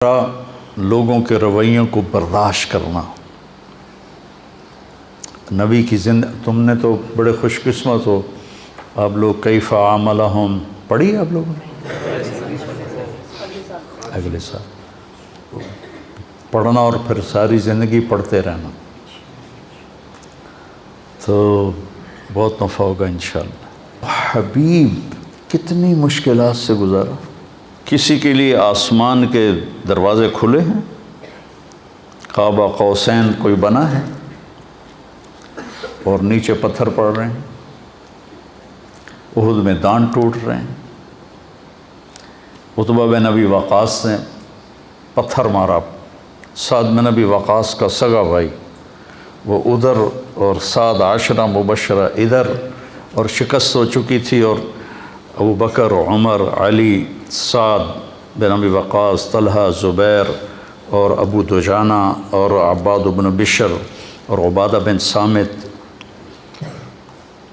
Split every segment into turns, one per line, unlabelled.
لوگوں کے رویوں کو برداشت کرنا۔ نبی کی تم نے تو بڑے خوش قسمت ہو، آپ لوگ کیف عاملہم پڑھی آپ لوگوں نے اگلے سال پڑھنا اور پھر ساری زندگی پڑھتے رہنا تو بہت نفع ہوگا انشاءاللہ۔ حبیب کتنی مشکلات سے گزارا، کسی کے لیے آسمان کے دروازے کھلے ہیں، قاب قوسین کوئی بنا ہے اور نیچے پتھر پڑ رہے ہیں، احد میں دان ٹوٹ رہے ہیں، عتبہ بن ابی وقاص نے پتھر مارا، سعد بن ابی وقاص کا سگا بھائی وہ ادھر اور سعد عشرہ مبشرہ ادھر، اور شکست ہو چکی تھی، اور ابو بکر، عمر، علی، سعد بن ابی وقاص، طلحہ، زبیر اور ابو دجانہ اور عباد بن بشر اور عبادہ بن صامت،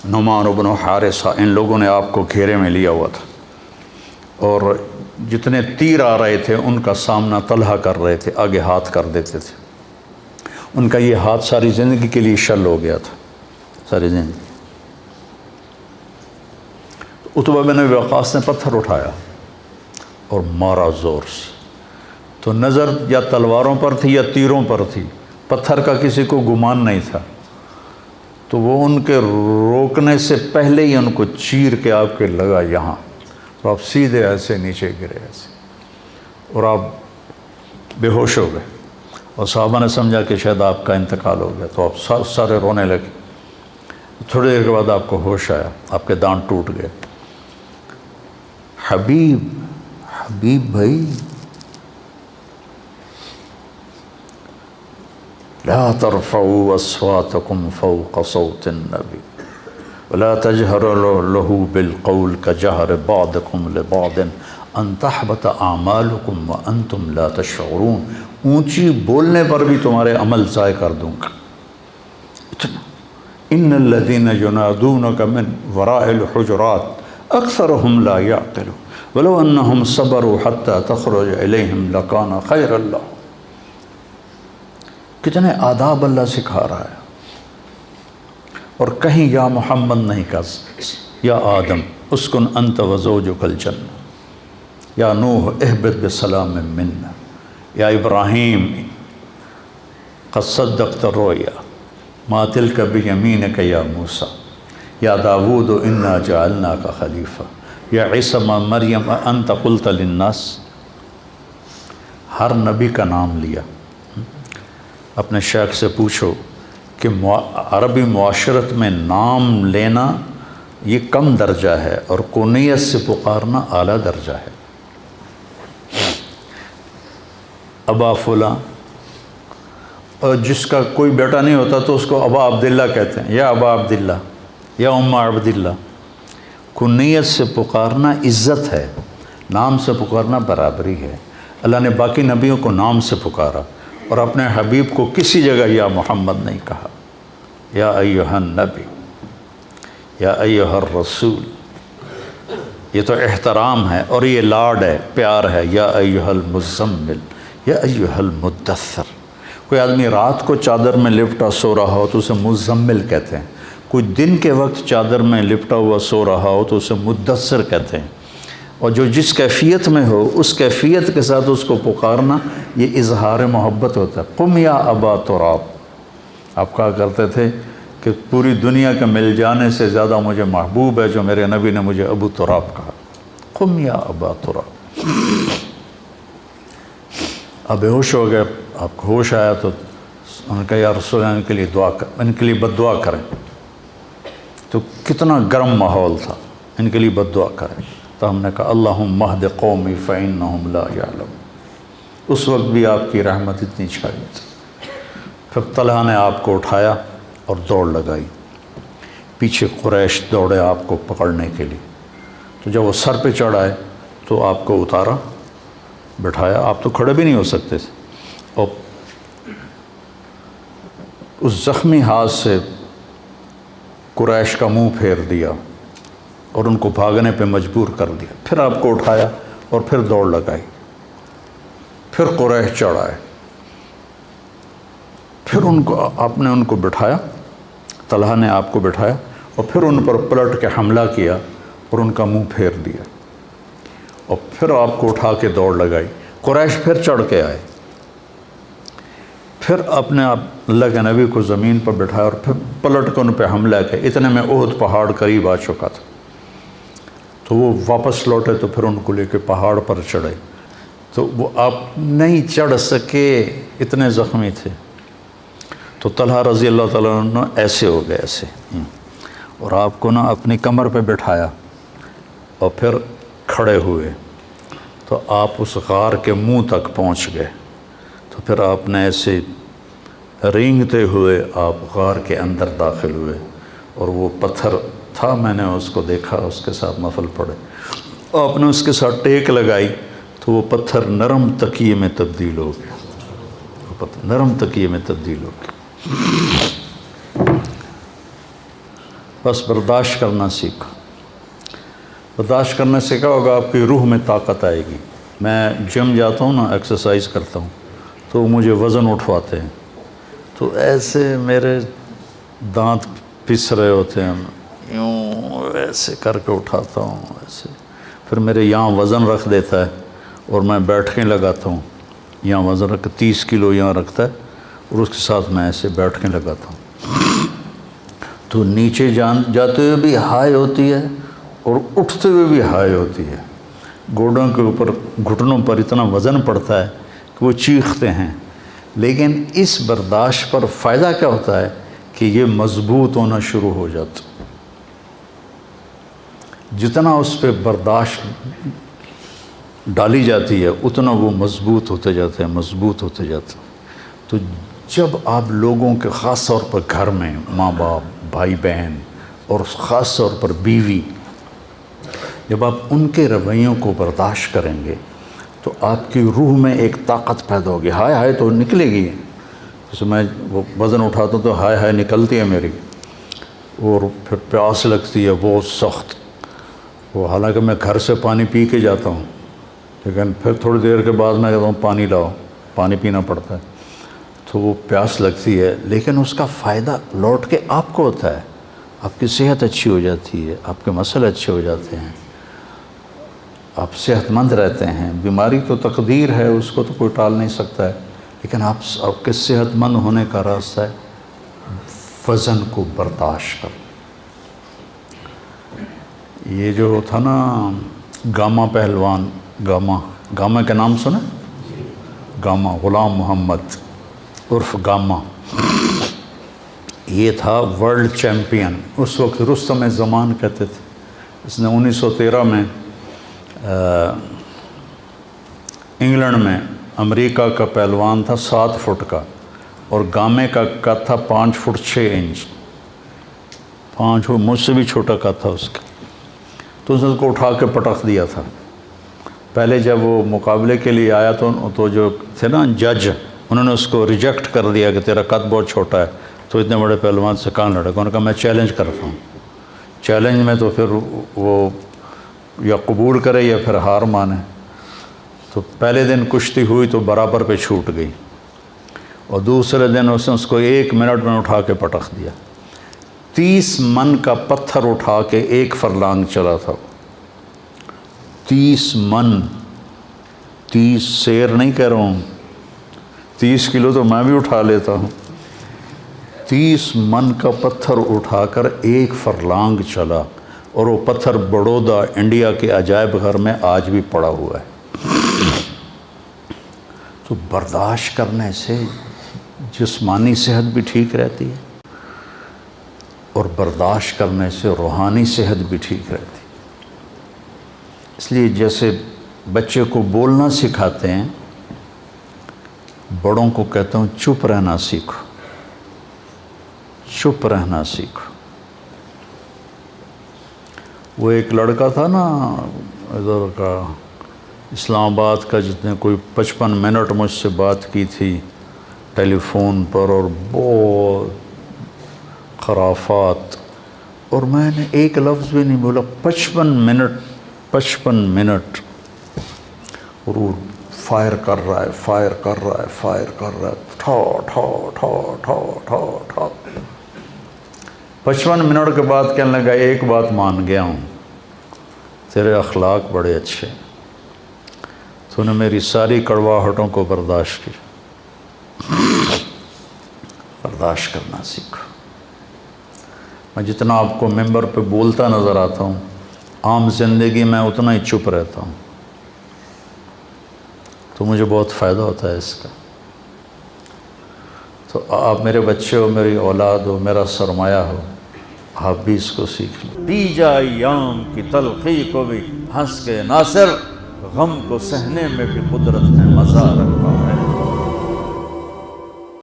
نعمان بن حارثہ، ان لوگوں نے آپ کو گھیرے میں لیا ہوا تھا، اور جتنے تیر آ رہے تھے ان کا سامنا طلحہ کر رہے تھے، آگے ہاتھ کر دیتے تھے، ان کا یہ ہاتھ ساری زندگی کے لیے شل ہو گیا تھا، ساری زندگی۔ عتبہ بن ابی وقاص نے پتھر اٹھایا اور مارا زور سے، تو نظر یا تلواروں پر تھی یا تیروں پر تھی، پتھر کا کسی کو گمان نہیں تھا، تو وہ ان کے روکنے سے پہلے ہی ان کو چیر کے آپ کے لگا یہاں، تو آپ سیدھے ایسے نیچے گرے ایسے، اور آپ بے ہوش ہو گئے، اور صحابہ نے سمجھا کہ شاید آپ کا انتقال ہو گیا، تو آپ سارے رونے لگے۔ تھوڑی دیر کے بعد آپ کو ہوش آیا، آپ کے دانت ٹوٹ گئے۔ حبیب بھائی، لا ترفعوا اصواتکم فوق صوت النبی ولا تجهروا له بالقول كجهر بعضكم لبعض ان تحبط اعمالكم وانتم لا تشعرون، اونچی بولنے پر بھی تمہارے عمل ضائع کر دوں گا۔ ان الذين ينادونك من وراء الحجرات اکثرهم لا يعقلون ولو انهم صبروا حتى تخرج اليهم لكان خيرا لهم۔ کتنے آداب اللہ سکھا رہا ہے، اور کہیں یا محمد نہیں کہا، یا آدم اسکن انت وزوجک الجنہ، یا نوح اہبط بسلام منا، یا ابراہیم قد صدقت الرؤیا ما تلک بیمینک یا موسیٰ، یا داود انا جعلناک خلیفہ، یا عیسیٰ مریم انت قلت للناس۔ ہر نبی کا نام لیا۔ اپنے شیخ سے پوچھو کہ عربی معاشرت میں نام لینا یہ کم درجہ ہے اور کنیت سے پکارنا اعلیٰ درجہ ہے۔ ابا فلاں، اور جس کا کوئی بیٹا نہیں ہوتا تو اس کو ابا عبداللہ کہتے ہیں، یا ابا عبداللہ، یا ام عبداللہ۔ کنیت سے پکارنا عزت ہے، نام سے پکارنا برابری ہے۔ اللہ نے باقی نبیوں کو نام سے پکارا، اور اپنے حبیب کو کسی جگہ یا محمد نہیں کہا، یا ایہا النبی، یا ایہا الرسول۔ یہ تو احترام ہے اور یہ لاڈ ہے، پیار ہے، یا ایہا المزمل، یا ایہا المدثر۔ کوئی آدمی رات کو چادر میں لپٹا سو رہا ہو تو اسے مزمل کہتے ہیں، کوئی دن کے وقت چادر میں لپٹا ہوا سو رہا ہو تو اسے مدثر کہتے ہیں، اور جو جس کیفیت میں ہو اس کیفیت کے ساتھ اس کو پکارنا یہ اظہار محبت ہوتا ہے۔ قم یا ابا تراب، آپ کہا کرتے تھے کہ پوری دنیا کے مل جانے سے زیادہ مجھے محبوب ہے جو میرے نبی نے مجھے ابو تراب کہا۔ قم یا ابا تراب۔ اب بے ہوش ہو گئے، آپ کو ہوش آیا تو انہوں نے کہا یا رسول اللہ ان کے لیے دعا کر، ان کے لیے بد دعا کریں، تو کتنا گرم ماحول تھا، ان کے لیے بد دعا کریں، تو ہم نے کہا اللہم اہد قومی فإنہم لا یعلمون۔ اس وقت بھی آپ کی رحمت اتنی چھائی تھی۔ پھر طلحہ نے آپ کو اٹھایا اور دوڑ لگائی، پیچھے قریش دوڑے آپ کو پکڑنے کے لیے، تو جب وہ سر پہ چڑھ آئے تو آپ کو اتارا، بٹھایا، آپ تو کھڑے بھی نہیں ہو سکتے تھے، اور اس زخمی ہاتھ سے قریش کا منہ پھیر دیا اور ان کو بھاگنے پہ مجبور کر دیا، پھر آپ کو اٹھایا اور پھر دوڑ لگائی۔ پھر قریش چڑھ آئے، پھر آپ نے ان کو بٹھایا، طلحہ نے آپ کو بٹھایا اور پھر ان پر پلٹ کے حملہ کیا اور ان کا منہ پھیر دیا، اور پھر آپ کو اٹھا کے دوڑ لگائی۔ قریش پھر چڑھ کے آئے، پھر اپنے اللہ کے نبی کو زمین پر بٹھایا اور پھر پلٹ کے ان پہ حملہ کیا۔ اتنے میں احد پہاڑ قریب آ چکا تھا، تو وہ واپس لوٹے تو پھر ان کو لے کے پہاڑ پر چڑھے، تو وہ آپ نہیں چڑھ سکے، اتنے زخمی تھے۔ تو طلحہ رضی اللہ تعالیٰ عنہ ایسے ہو گئے، ایسے، اور آپ کو نا اپنی کمر پہ بٹھایا اور پھر کھڑے ہوئے، تو آپ اس غار کے منہ تک پہنچ گئے، تو پھر آپ نے ایسے رینگتے ہوئے آپ غار کے اندر داخل ہوئے، اور وہ پتھر تھا، میں نے اس کو دیکھا، اس کے ساتھ نفل پڑھے، آپ نے اس کے ساتھ ٹیک لگائی تو وہ پتھر نرم تکیے میں تبدیل ہو گیا، وہ پتھر نرم تکیے میں تبدیل ہو گیا۔ بس برداشت کرنا سیکھو، برداشت کرنے سے کیا ہوگا، آپ کی روح میں طاقت آئے گی۔ میں جم جاتا ہوں نا، ایکسرسائز کرتا ہوں، تو مجھے وزن اٹھواتے ہیں، تو ایسے میرے دانت پس رہے ہوتے ہیں، یوں ایسے کر کے اٹھاتا ہوں ایسے، پھر میرے یہاں وزن رکھ دیتا ہے اور میں بیٹھنے لگاتا ہوں، یہاں وزن رکھ 30 کلو یہاں رکھتا ہے اور اس کے ساتھ میں ایسے بیٹھنے لگاتا ہوں، تو نیچے جاتے ہوئے بھی ہائی ہوتی ہے اور اٹھتے ہوئے بھی ہائی ہوتی ہے، گوڑوں کے اوپر گھٹنوں پر اتنا وزن پڑتا ہے کہ وہ چیختے ہیں، لیکن اس برداشت پر فائدہ کیا ہوتا ہے کہ یہ مضبوط ہونا شروع ہو جاتا، جتنا اس پہ برداشت ڈالی جاتی ہے اتنا وہ مضبوط ہوتے جاتے ہیں، مضبوط ہوتے جاتے ہیں۔ تو جب آپ لوگوں کے خاص طور پر گھر میں ماں باپ، بھائی بہن اور خاص طور پر بیوی، جب آپ ان کے رویوں کو برداشت کریں گے تو آپ کی روح میں ایک طاقت پیدا ہوگی، ہائے ہائے تو نکلے گی، جیسے میں وہ وزن اٹھاتا ہوں تو ہائے ہائے نکلتی ہے میری، اور پھر پیاس لگتی ہے بہت سخت، وہ حالانکہ میں گھر سے پانی پی کے جاتا ہوں، لیکن پھر تھوڑی دیر کے بعد میں کہتا ہوں پانی لاؤ، پانی پینا پڑتا ہے، تو وہ پیاس لگتی ہے، لیکن اس کا فائدہ لوٹ کے آپ کو ہوتا ہے، آپ کی صحت اچھی ہو جاتی ہے، آپ کے مسئلے اچھے ہو جاتے ہیں، آپ صحت مند رہتے ہیں۔ بیماری تو تقدیر ہے، اس کو تو کوئی ٹال نہیں سکتا ہے، لیکن آپ کے صحت مند ہونے کا راستہ ہے وزن کو برداشت کر۔ یہ جو تھا نا گاما پہلوان، گاما کے نام سنا؟ گاما، غلام محمد عرف گاما، یہ تھا ورلڈ چیمپئن، اس وقت رستم زمان کہتے تھے، اس نے 1913 میں انگلینڈ میں، امریکہ کا پہلوان تھا 7 فٹ کا، اور گامے کا قد تھا 5 فٹ 6 انچ، 5 فٹ، مجھ سے بھی چھوٹا قد تھا اس کا، تو اس نے اس کو اٹھا کے پٹخ دیا تھا۔ پہلے جب وہ مقابلے کے لیے آیا تو جو تھے نا جج، انہوں نے اس کو ریجیکٹ کر دیا کہ تیرا قد بہت چھوٹا ہے، تو اتنے بڑے پہلوان سے کہاں لڑے گا، انہوں نے کہا میں چیلنج کرتا ہوں، چیلنج میں تو پھر وہ یا قبول کرے یا پھر ہار مانے، تو پہلے دن کشتی ہوئی تو برابر پہ چھوٹ گئی، اور دوسرے دن اس نے اس کو 1 منٹ میں اٹھا کے پٹخ دیا، 30 من کا پتھر اٹھا کے 1 فرلانگ چلا تھا، 30 من، 30 سیر نہیں کہہ رہا ہوں، 30 کلو تو میں بھی اٹھا لیتا ہوں، 30 من کا پتھر اٹھا کر 1 فرلانگ چلا، اور وہ پتھر بڑودہ انڈیا کے عجائب گھر میں آج بھی پڑا ہوا ہے۔ تو برداشت کرنے سے جسمانی صحت بھی ٹھیک رہتی ہے، اور برداشت کرنے سے روحانی صحت بھی ٹھیک رہتی ہے۔ اس لیے جیسے بچے کو بولنا سکھاتے ہیں، بڑوں کو کہتا ہوں چپ رہنا سیکھو، چپ رہنا سیکھو۔ وہ ایک لڑکا تھا نا ادھر کا، اسلام آباد کا، جس نے کوئی 55 منٹ مجھ سے بات کی تھی ٹیلی فون پر، اور بہت خرافات، اور میں نے ایک لفظ بھی نہیں بولا، 55 منٹ، اور وہ فائر کر رہا ہے، فائر کر رہا ہے، فائر کر رہا ہے، ٹھو ٹھو ٹھو ٹھو ٹھو ٹھو۔ 55 منٹ کے بعد کہنے لگا ایک بات مان گیا ہوں، تیرے اخلاق بڑے اچھے، تو نے میری ساری کڑواہٹوں کو برداشت کی، برداشت کرنا سیکھو۔ میں جتنا آپ کو ممبر پہ بولتا نظر آتا ہوں، عام زندگی میں اتنا ہی چپ رہتا ہوں، تو مجھے بہت فائدہ ہوتا ہے اس کا۔ تو آپ میرے بچے ہو، میری اولاد ہو، میرا سرمایہ ہو، آپ بھی اس کو سیکھ لیں۔ پی جا ایام کی تلخی کو بھی ہنس کے ناصر، غم کو سہنے میں بھی قدرت نے مزہ رکھا۔